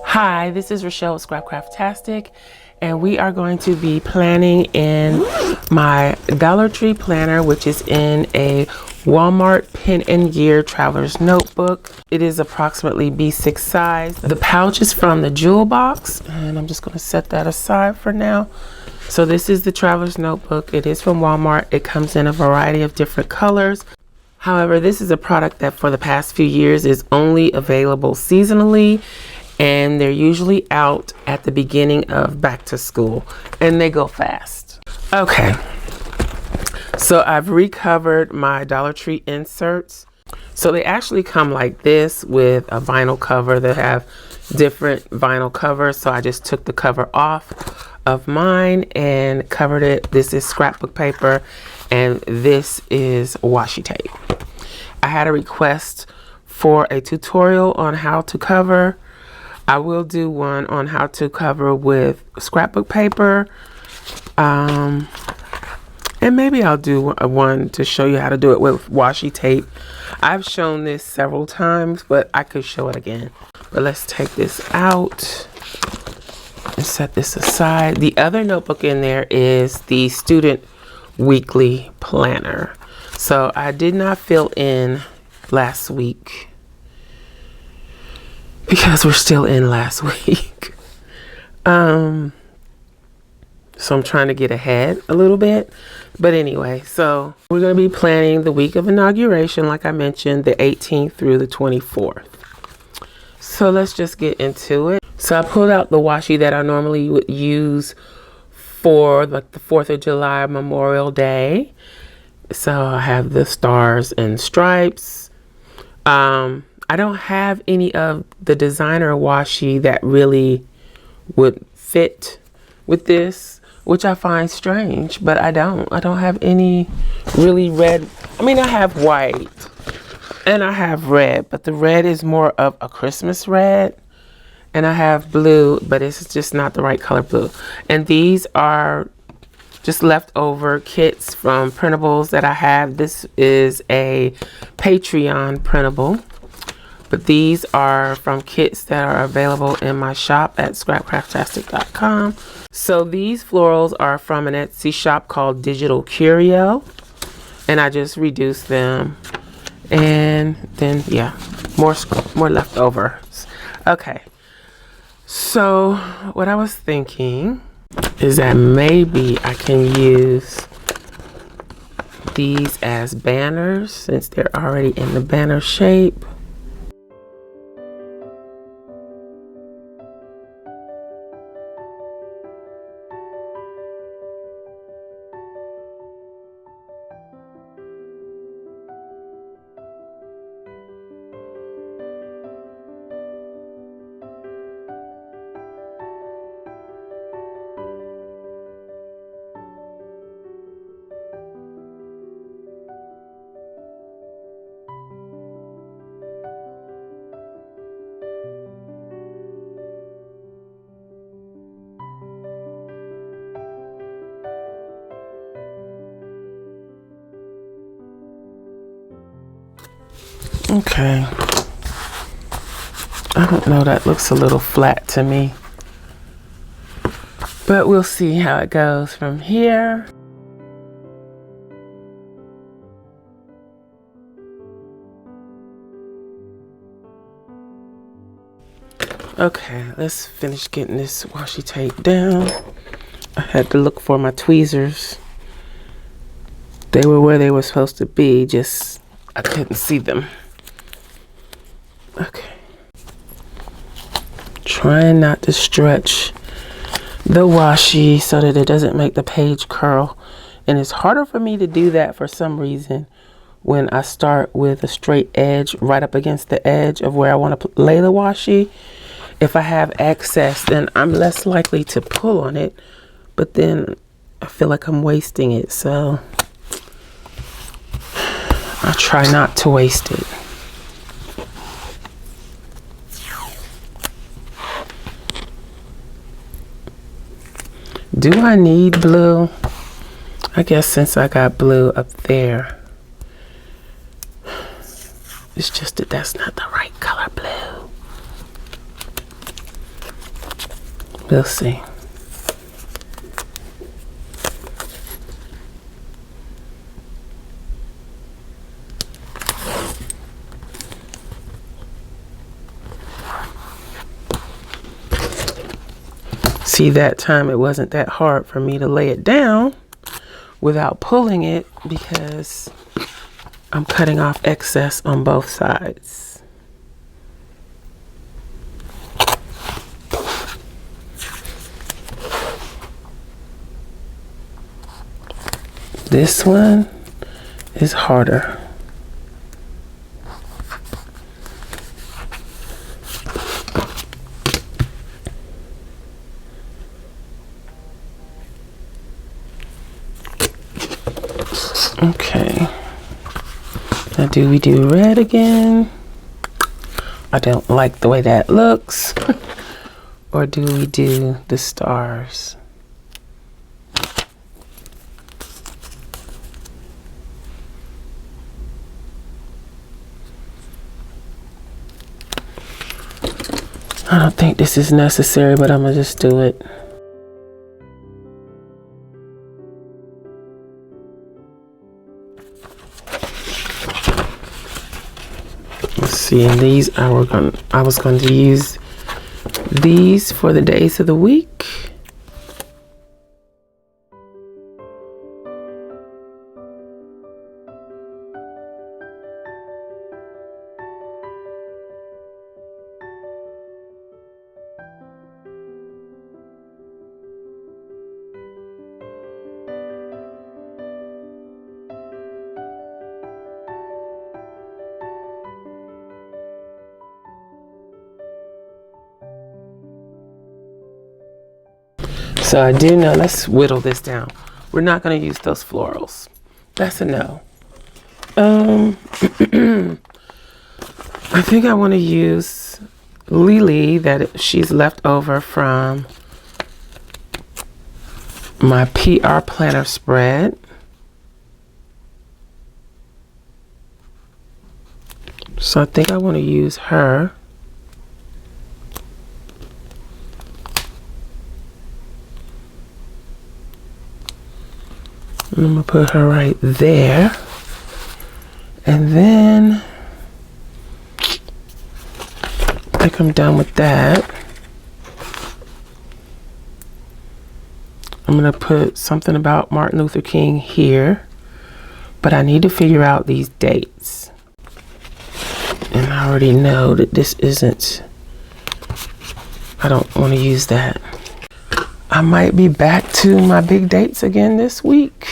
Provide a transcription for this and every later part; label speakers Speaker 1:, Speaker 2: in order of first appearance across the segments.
Speaker 1: Hi, this is Rachelle with Scrapcraftastic, and we are going to be planning in my Dollar Tree planner, which is in a Walmart Pen and Gear Traveler's Notebook. It is approximately B6 size. The pouch is from the Jewel Box, and I'm just going to set that aside for now. So this is the Traveler's Notebook. It is from Walmart. It comes in a variety of different colors. However, this is a product that for the past few years is only available seasonally, and they're usually out at the beginning of back to school, and they go fast. Okay, so I've recovered my Dollar Tree inserts. So they actually come like this with a vinyl cover. They have different vinyl covers, so I just took the cover off of mine and covered it. This is scrapbook paper, and this is washi tape. I had a request for a tutorial on how to cover. I will do one on how to cover with scrapbook paper. And maybe I'll do one to show you how to do it with washi tape. I've shown this several times, but I could show it again. But let's take this out and set this aside. The other notebook in there is the Student Weekly Planner. So I did not fill in last week, because we're still in last week. So I'm trying to get ahead a little bit. But anyway, so we're going to be planning the week of inauguration, like I mentioned, the 18th through the 24th. So let's just get into it. So I pulled out the washi that I normally would use for like the 4th of July Memorial Day. So I have the stars and stripes. I don't have any of the designer washi that really would fit with this, which I find strange, but I don't have any really red. I mean, I have white and I have red, but the red is more of a Christmas red, and I have blue, but it's just not the right color blue. And these are just leftover kits from Printables that I have. This is a Patreon printable. But these are from kits that are available in my shop at Scrapcraftastic.com. So these florals are from an Etsy shop called Digital Curio. And I just reduced them. And then, yeah, more leftovers. Okay. So what I was thinking is that maybe I can use these as banners since they're already in the banner shape. Okay, I don't know, that looks a little flat to me, but we'll see how it goes from here. Okay, let's finish getting this washi tape down. I had to look for my tweezers. They were where they were supposed to be, just I couldn't see them. Okay. Trying not to stretch the washi so that it doesn't make the page curl. And it's harder for me to do that for some reason when I start with a straight edge right up against the edge of where I want to lay the washi. If I have excess, then I'm less likely to pull on it, but then I feel like I'm wasting it. So I try not to waste it. Do I need blue? I guess since I got blue up there, it's just that that's not the right color blue. We'll see. See, that time it wasn't that hard for me to lay it down without pulling it because I'm cutting off excess on both sides. This one is harder. Okay. Now do we do red again? I don't like the way that looks. Or do we do the stars? I don't think this is necessary, but I'm gonna just do it. Let's see, and these I was going to use these for the days of the week. So I do know, let's whittle this down. We're not going to use those florals. That's a no. I think I want to use Lily that she's left over from my PR planner spread. So I think I want to use her. I'm gonna put her right there. And then I think I'm done with that. I'm gonna put something about Martin Luther King here, but I need to figure out these dates. And I already know that this isn't, I don't want to use that. I might be back to my big dates again this week.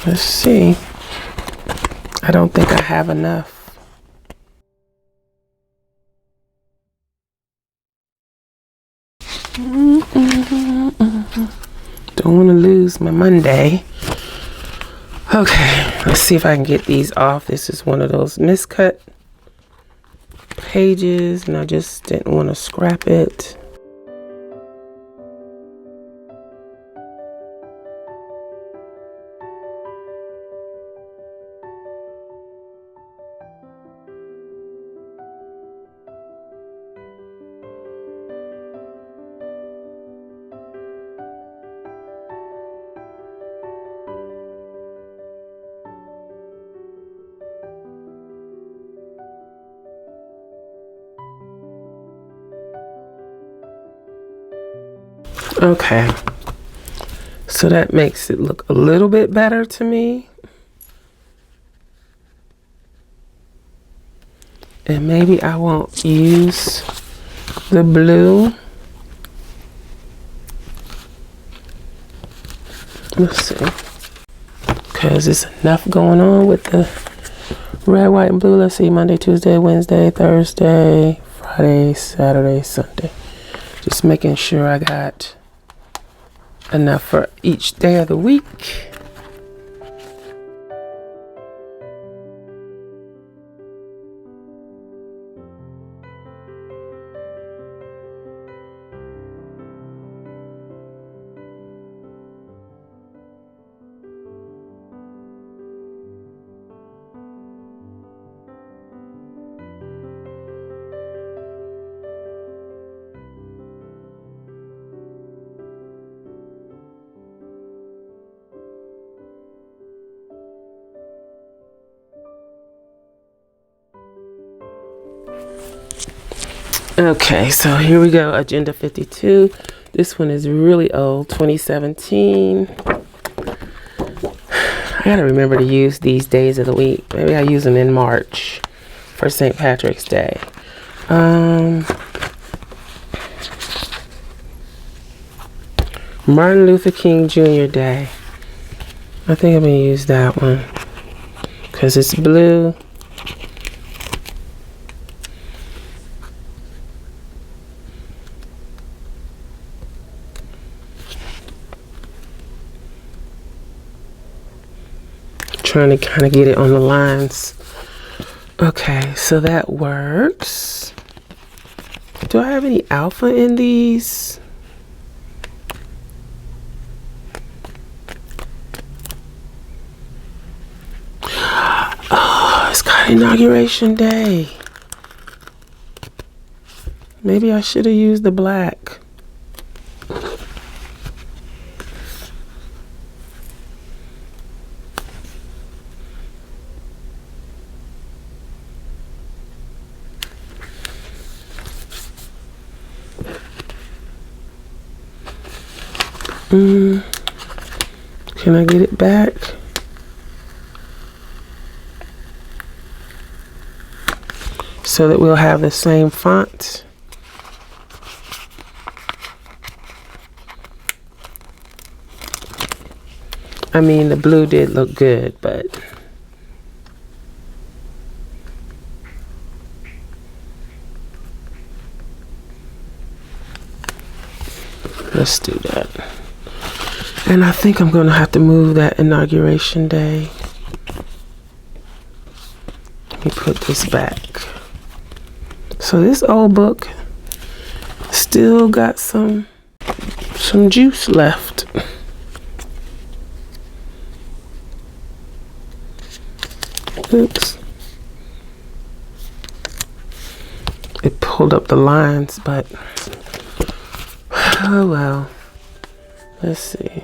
Speaker 1: Let's see. I don't think I have enough. Don't want to lose my Monday. Okay, let's see if I can get these off. This is one of those miscut pages, and I just didn't want to scrap it. Okay, so that makes it look a little bit better to me. And maybe I won't use the blue. Let's see, because there's enough going on with the red, white, and blue. Let's see, Monday, Tuesday, Wednesday, Thursday, Friday, Saturday, Sunday. Just making sure I got enough for each day of the week. Okay, so here we go. Agenda 52. This one is really old, 2017. I gotta remember to use these days of the week. Maybe I use them in March for St. Patrick's Day. Martin Luther King Jr. Day. I think I'm gonna use that one because it's blue. Trying to kind of get it on the lines. Okay, so that works. Do I have any alpha in these? Oh, it's got Inauguration Day. Maybe I should have used the black. Can I get it back? So that we'll have the same font. I mean, the blue did look good, but let's do that. And I think I'm going to have to move that Inauguration Day. Let me put this back. So this old book still got some juice left. Oops. It pulled up the lines, but oh well. Let's see.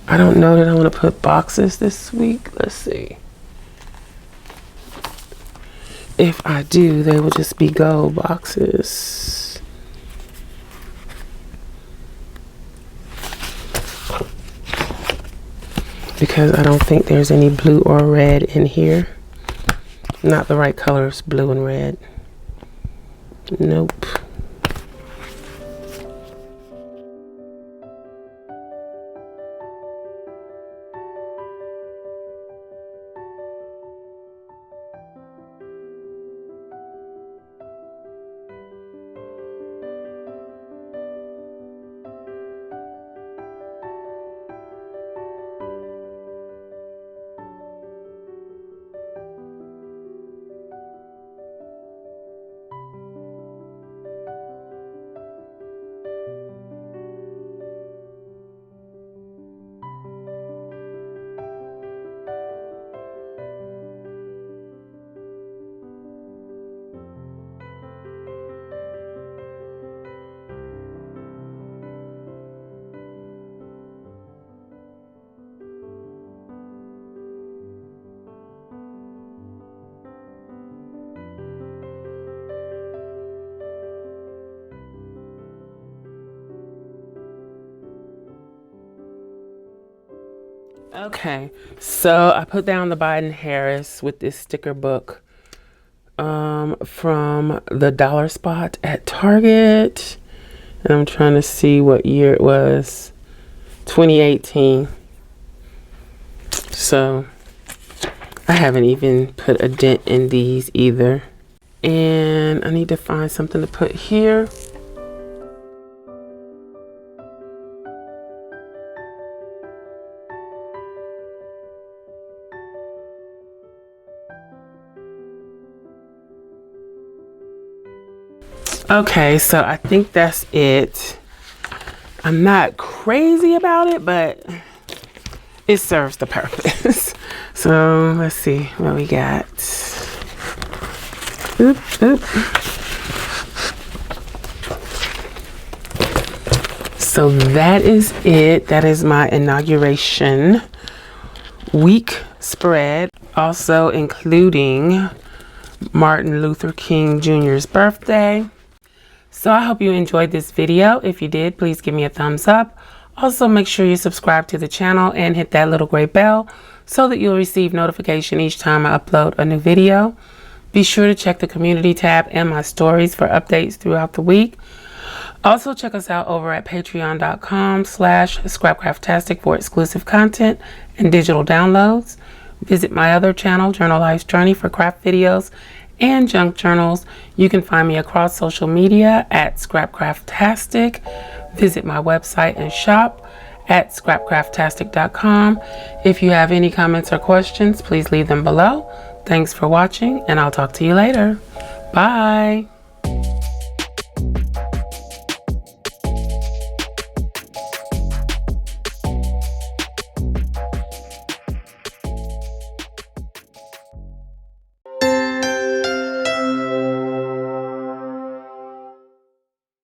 Speaker 1: I don't know that I want to put boxes this week. Let's see. If I do, they will just be gold boxes. Because I don't think there's any blue or red in here. Not the right colors, blue and red. Nope. Okay, so I put down the Biden-Harris with this sticker book from the dollar spot at Target. And I'm trying to see what year it was. 2018. So I haven't even put a dent in these either. And I need to find something to put here. Okay, so I think that's it. I'm not crazy about it, but it serves the purpose. So let's see what we got. Oop, oop. So that is it. That is my inauguration week spread, also including Martin Luther King Jr.'s birthday. So I hope you enjoyed this video. If you did, please give me a thumbs up. Also, make sure you subscribe to the channel and hit that little gray bell so that you'll receive notification each time I upload a new video. Be sure to check the community tab and my stories for updates throughout the week. Also, check us out over at patreon.com/Scrapcraftastic for exclusive content and digital downloads. Visit my other channel, Journal Life's Journey, for craft videos and junk journals. You can find me across social media at Scrapcraftastic. Visit my website and shop at Scrapcraftastic.com. If you have any comments or questions, please leave them below. Thanks for watching, and I'll talk to you later. Bye.